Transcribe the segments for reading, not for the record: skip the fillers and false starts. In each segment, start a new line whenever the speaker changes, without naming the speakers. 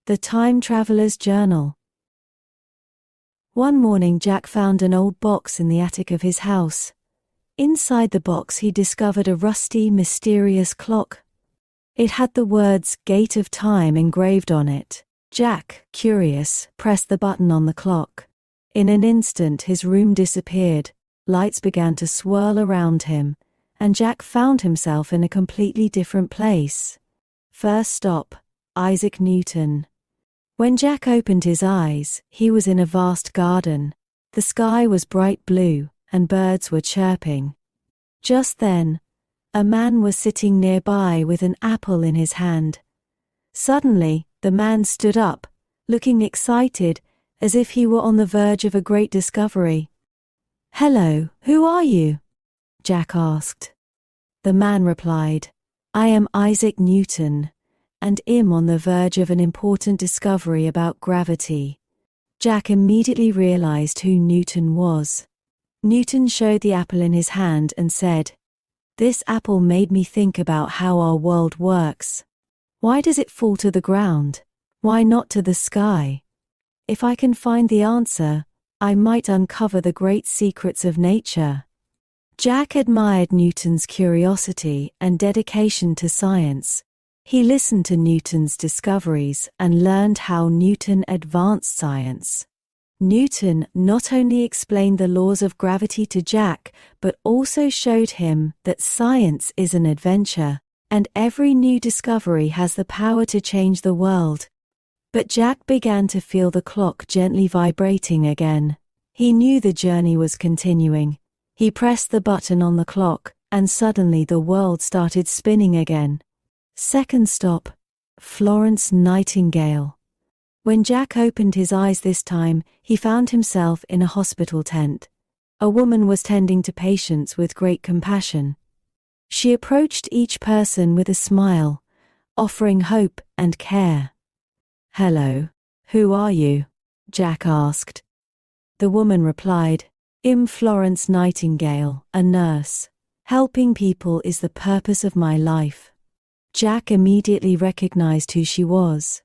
The Time Traveler's Journal. One morning Jack found an old box in the attic of his house. Inside the box he discovered a rusty, mysterious clock. It had the words "Gate of Time" engraved on it. Jack, curious, pressed the button on the clock. In an instant his room disappeared, lights began to swirl around him, and Jack found himself in a completely different place. First stop, Isaac Newton. When Jack opened his eyes, he was in a vast garden. The sky was bright blue, and birds were chirping. Just then, a man was sitting nearby with an apple in his hand. Suddenly, the man stood up, looking excited, as if he were on the verge of a great discovery. "Hello, who are you?" Jack asked. The man replied, "I am Isaac Newton, and am on the verge of an important discovery about gravity." Jack immediately realized who Newton was. Newton showed the apple in his hand and said, "This apple made me think about how our world works. Why does it fall to the ground? Why not to the sky? If I can find the answer, I might uncover the great secrets of nature." Jack admired Newton's curiosity and dedication to science. He listened to Newton's discoveries and learned how Newton advanced science. Newton not only explained the laws of gravity to Jack, but also showed him that science is an adventure, and every new discovery has the power to change the world. But Jack began to feel the clock gently vibrating again. He knew the journey was continuing. He pressed the button on the clock, and suddenly the world started spinning again. Second stop, Florence Nightingale. When Jack opened his eyes this time, he found himself in a hospital tent. A woman was tending to patients with great compassion. She approached each person with a smile, offering hope and care. "Hello, who are you?" Jack asked. The woman replied, "I'm Florence Nightingale, a nurse. Helping people is the purpose of my life." Jack immediately recognized who she was.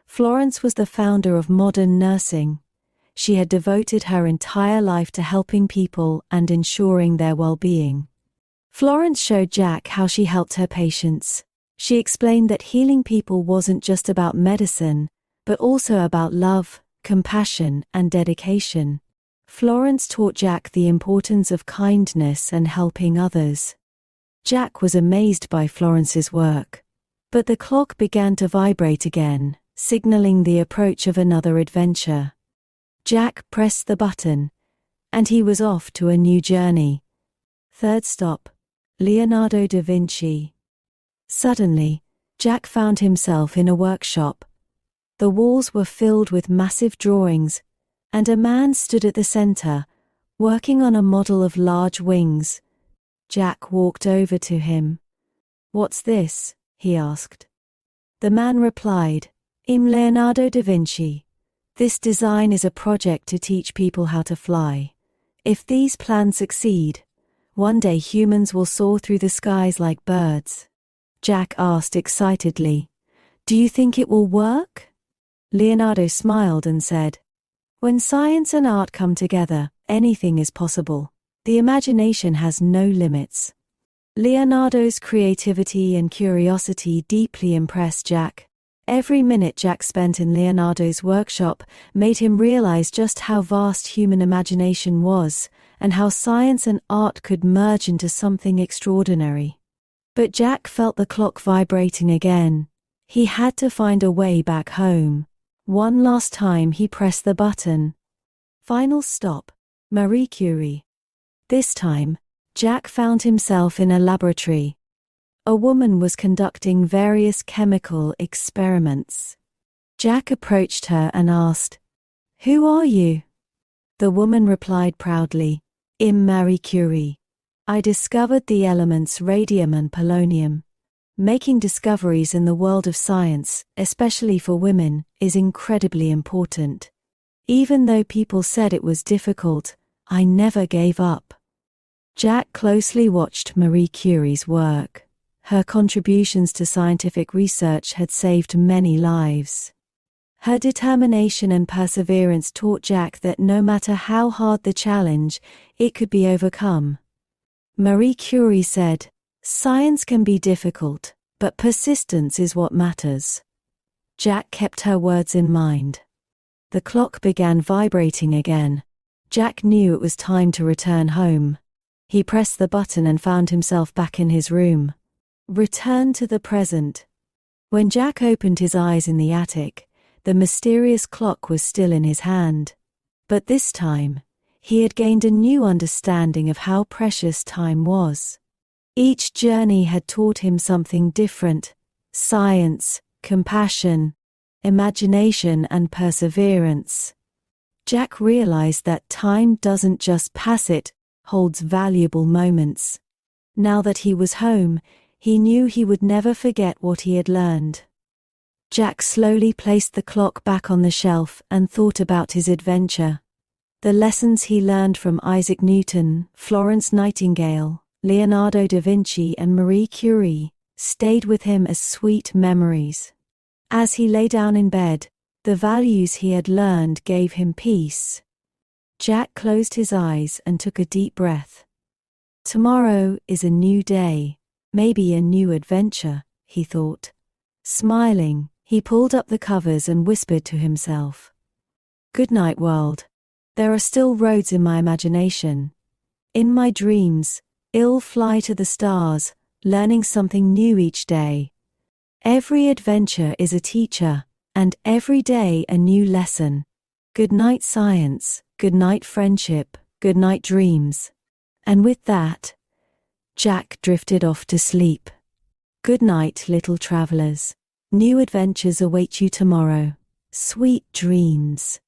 Florence was the founder of modern nursing. She had devoted her entire life to helping people and ensuring their well-being. Florence showed Jack how she helped her patients. She explained that healing people wasn't just about medicine, but also about love, compassion, and dedication. Florence taught Jack the importance of kindness and helping others. Jack was amazed by Florence's work. But the clock began to vibrate again, signaling the approach of another adventure. Jack pressed the button, and he was off to a new journey. Third stop, Leonardo da Vinci. Suddenly, Jack found himself in a workshop. The walls were filled with massive drawings, and a man stood at the center, working on a model of large wings. Jack walked over to him. "What's this?" he asked. The man replied, "I'm Leonardo da Vinci. This design is a project to teach people how to fly. If these plans succeed, one day humans will soar through the skies like birds." Jack asked excitedly, "Do you think it will work?" Leonardo smiled and said, "When science and art come together, anything is possible. The imagination has no limits." Leonardo's creativity and curiosity deeply impressed Jack. Every minute Jack spent in Leonardo's workshop made him realize just how vast human imagination was, and how science and art could merge into something extraordinary. But Jack felt the clock vibrating again. He had to find a way back home. One last time he pressed the button. Final stop, Marie Curie. This time, Jack found himself in a laboratory. A woman was conducting various chemical experiments. Jack approached her and asked, "Who are you?" The woman replied proudly, "I'm Marie Curie. I discovered the elements radium and polonium. Making discoveries in the world of science, especially for women, is incredibly important. Even though people said it was difficult, I never gave up." Jack closely watched Marie Curie's work. Her contributions to scientific research had saved many lives. Her determination and perseverance taught Jack that no matter how hard the challenge, it could be overcome. Marie Curie said, "Science can be difficult, but persistence is what matters." Jack kept her words in mind. The clock began vibrating again. Jack knew it was time to return home. He pressed the button and found himself back in his room. Return to the present. When Jack opened his eyes in the attic, the mysterious clock was still in his hand. But this time, he had gained a new understanding of how precious time was. Each journey had taught him something different: science, compassion, imagination, and perseverance. Jack realized that time doesn't just pass, it holds valuable moments. Now that he was home, he knew he would never forget what he had learned. Jack slowly placed the clock back on the shelf and thought about his adventure. The lessons he learned from Isaac Newton, Florence Nightingale, Leonardo da Vinci, and Marie Curie stayed with him as sweet memories. As he lay down in bed, the values he had learned gave him peace. Jack closed his eyes and took a deep breath. Tomorrow is a new day, maybe a new adventure, he thought. Smiling, he pulled up the covers and whispered to himself, "Good night, world. There are still roads in my imagination. In my dreams, I'll fly to the stars, learning something new each day. Every adventure is a teacher, and every day a new lesson. Good night, science. Good night, friendship. Good night, dreams." And with that, Jack drifted off to sleep. Good night, little travelers. New adventures await you tomorrow. Sweet dreams.